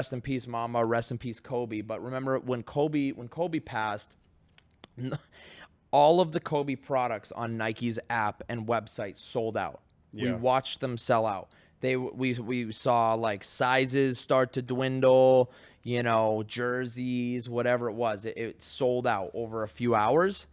rest in peace, Mama. Rest in peace, Kobe. But remember when Kobe passed, all of the Kobe products on Nike's app and website sold out. Yeah. We watched them sell out. We saw like sizes start to dwindle, you know, jerseys, whatever it was. It sold out over a few hours.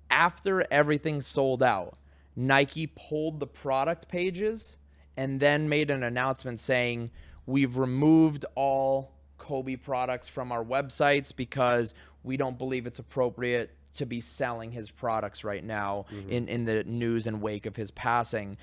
After everything sold out, Nike pulled the product pages and then made an announcement saying, we've removed all Kobe products from our websites because we don't believe it's appropriate to be selling his products right now in the news and wake of his passing.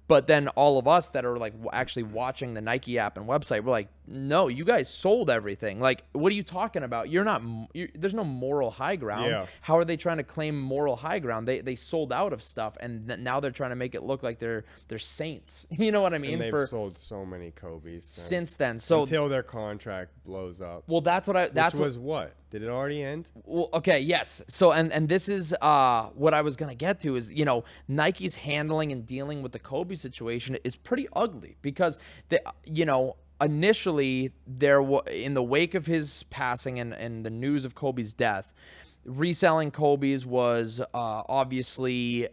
But then all of us that are like actually watching the Nike app and website, we're like, no, you guys sold everything. Like, what are you talking about? There's no moral high ground. Yeah. How are they trying to claim moral high ground? They sold out of stuff, and now they're trying to make it look like they're saints. You know what I mean? And they've sold so many Kobe's since then. So until their contract blows up. Well, What? Did it already end? Well, okay, yes. So, and this is what I was going to get to is, you know, Nike's handling and dealing with the Kobe situation is pretty ugly because, initially in the wake of his passing and the news of Kobe's death, reselling Kobe's was obviously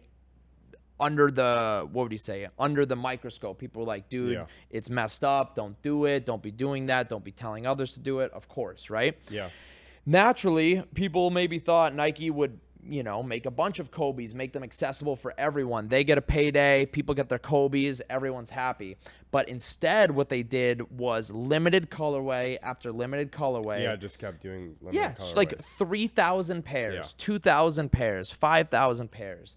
under the microscope. People were like, dude, It's messed up. Don't do it. Don't be doing that. Don't be telling others to do it. Of course, right? Yeah. Naturally, people maybe thought Nike would, you know, make a bunch of Kobe's, make them accessible for everyone. They get a payday, people get their Kobe's, everyone's happy. But instead, what they did was limited colorway after limited colorway. Yeah, just kept doing limited colorways. It's like 3,000 pairs, 2,000 pairs, 5,000 pairs.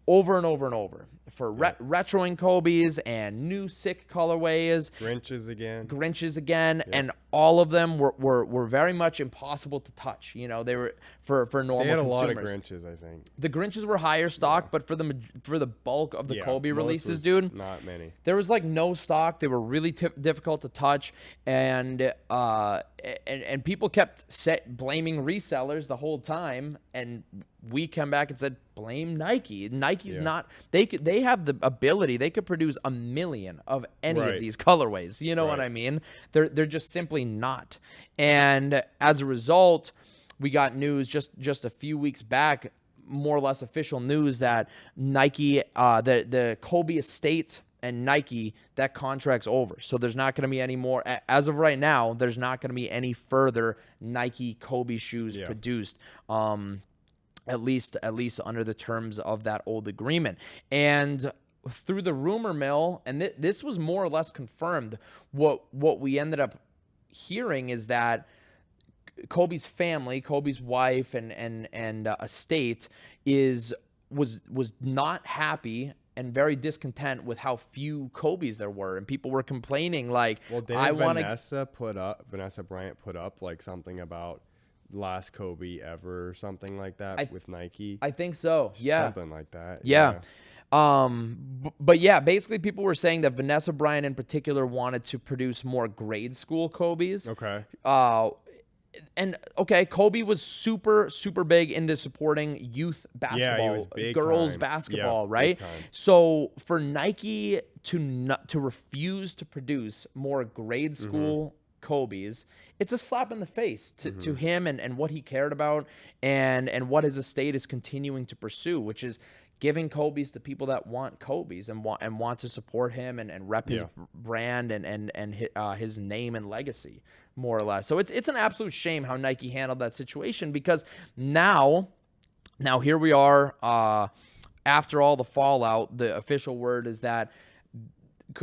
Over and over and over for retroing Kobe's and new sick colorways. Grinches again. And all of them were very much impossible to touch. You know, they were for normal consumers. They had a lot of Grinches, I think. The Grinches were higher stock, but for the bulk of the Kobe releases, dude, not many. There was like no stock. They were really difficult to touch, and people kept blaming resellers the whole time, and we come back and said, blame Nike. Nike's not. They have the ability. They could produce 1 million of any of these colorways. You know what I mean? They're just simply not. And as a result, we got news just a few weeks back, more or less official news that Nike, the Kobe estate and Nike, that contract's over. So there's not going to be any more. As of right now, there's not going to be any further Nike Kobe shoes produced. At least under the terms of that old agreement. And through the rumor mill, and this was more or less confirmed, what we ended up hearing is that Kobe's family, Kobe's wife and estate was not happy and very discontent with how few Kobe's there were, and people were complaining like, well, didn't Vanessa Bryant put up like something about last Kobe ever or something like that with Nike? I think so. Yeah. Something like that. Yeah. But yeah, basically people were saying that Vanessa Bryant in particular wanted to produce more grade school Kobe's. Okay. Kobe was super, super big into supporting youth basketball, he was big girls time. basketball, Yeah, right? big time. So for Nike to refuse to produce more grade school Kobe's, it's a slap in the face to him and what he cared about and what his estate is continuing to pursue, which is giving Kobe's to people that want Kobe's and want to support him and rep his brand and his name and legacy, more or less. So it's an absolute shame how Nike handled that situation, because now here we are, after all the fallout, the official word is that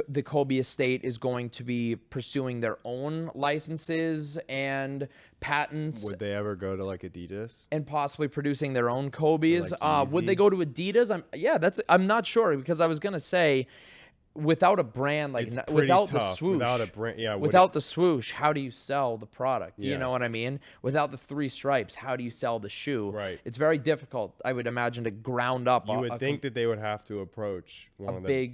the Kobe estate is going to be pursuing their own licenses and patents. Would they ever go to like Adidas? And possibly producing their own Kobe's. Like Would they go to Adidas? I'm not sure, because I was gonna say, without a brand, like without tough. the swoosh, Without a brand, without the swoosh, how do you sell the product? Yeah. You know what I mean? Without the 3 stripes, how do you sell the shoe? Right. It's very difficult, I would imagine, to ground up. You would think that they would have to approve one of the big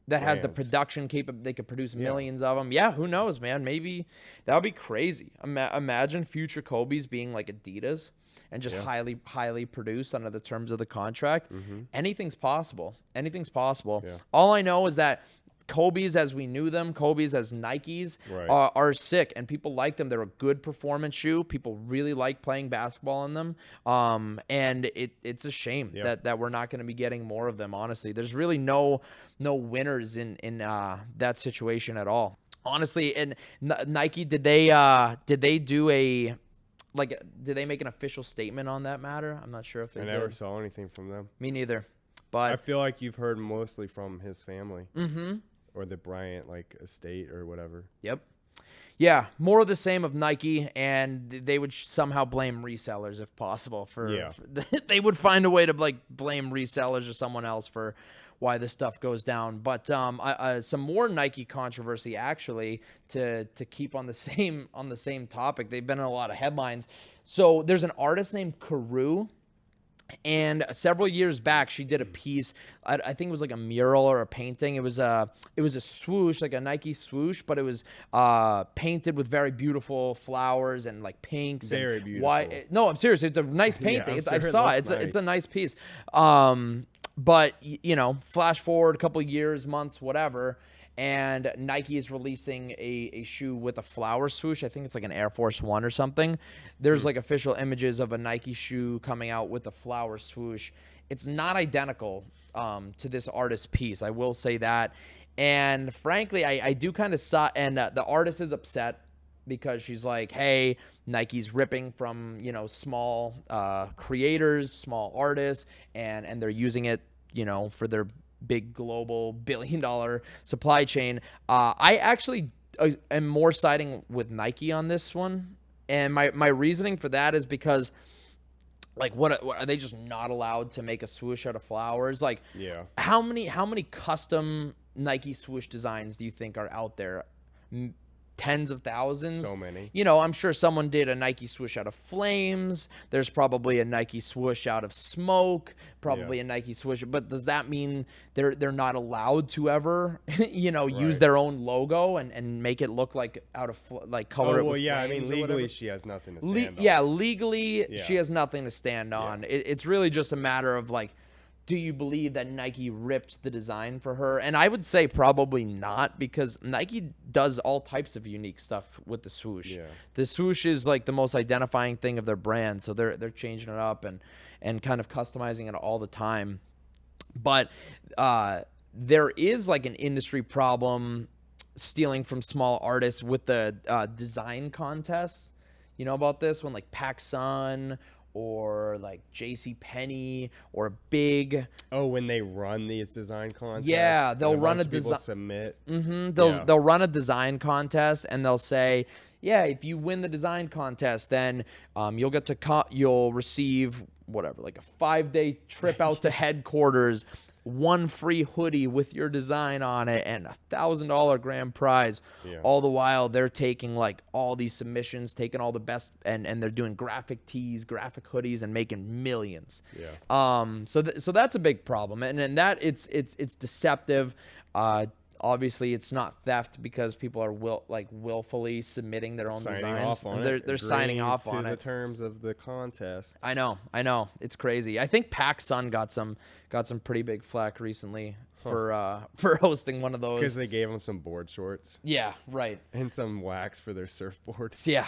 that brands. has the production capability. They could produce millions of them. Yeah, who knows, man? Maybe that would be crazy. Imagine future Kobe's being like Adidas and just highly produced under the terms of the contract. Anything's possible. Yeah. All I know is that Kobe's as we knew them, Kobe's as Nikes Right. are sick, and people like them. They're a good performance shoe. People really like playing basketball in them. And it's a shame that we're not going to be getting more of them. Honestly, there's really no winners in that situation at all. Honestly, and Nike, did they do a did they make an official statement on that matter? I'm not sure if they did. I never saw anything from them. Me neither. But I feel like you've heard mostly from his family. Mm-hmm. Or the Bryant, estate or whatever. Yep. Yeah, more of the same of Nike, and they would somehow blame resellers if possible. They would find a way to blame resellers or someone else for why this stuff goes down. But some more Nike controversy actually to keep on the same topic. They've been in a lot of headlines. So there's an artist named Carew. And several years back, she did a piece. I think it was like a mural or a painting. It was a swoosh, like a Nike swoosh, but it was painted with very beautiful flowers and pinks very and beautiful. white. No, I'm serious. It's a nice painting. Yeah, I saw it. It's a nice piece. But flash forward a couple of years, months, whatever. And Nike is releasing a shoe with a flower swoosh. I think it's like an Air Force One or something. There's official images of a Nike shoe coming out with a flower swoosh. It's not identical to this artist's piece. I will say that. And frankly, I do kind of saw, and the artist is upset because she's like, hey, Nike's ripping from, small creators, small artists, and they're using it, for their big global billion-dollar supply chain. I actually am more siding with Nike on this one, and my reasoning for that is because, what are they just not allowed to make a swoosh out of flowers? How many custom Nike swoosh designs do you think are out there? Tens of thousands. So many. I'm sure someone did a Nike swoosh out of flames. There's probably a Nike swoosh out of smoke. Probably a Nike swoosh. But does that mean they're not allowed to ever, use their own logo and make it look like out of color it with flames? I mean, legally she has nothing to stand on. Yeah, legally she has nothing to stand on. It's really just a matter of do you believe that Nike ripped the design for her? And I would say probably not, because Nike does all types of unique stuff with the swoosh. Yeah. The swoosh is the most identifying thing of their brand, so they're changing it up and kind of customizing it all the time. But there is an industry problem stealing from small artists with the design contests. You know about this when PacSun or JCPenney or Big. Oh, when they run these design contests? Yeah, they'll run a design. Submit. Mm-hmm. They'll run a design contest, and they'll say, yeah, if you win the design contest, then you'll get to you'll receive whatever, a 5-day trip out to headquarters, one free hoodie with your design on it, and $1,000 grand prize. Yeah. All the while they're taking all these submissions, taking all the best, and they're doing graphic tees, graphic hoodies, and making millions. Yeah. So that's a big problem, and that it's deceptive. Obviously, it's not theft because people are willfully submitting their own designs. They're signing off on it. The terms of the contest. I know. It's crazy. I think PacSun got some pretty big flack recently for hosting one of those. Because they gave them some board shorts. Yeah, right. And some wax for their surfboards. Yeah,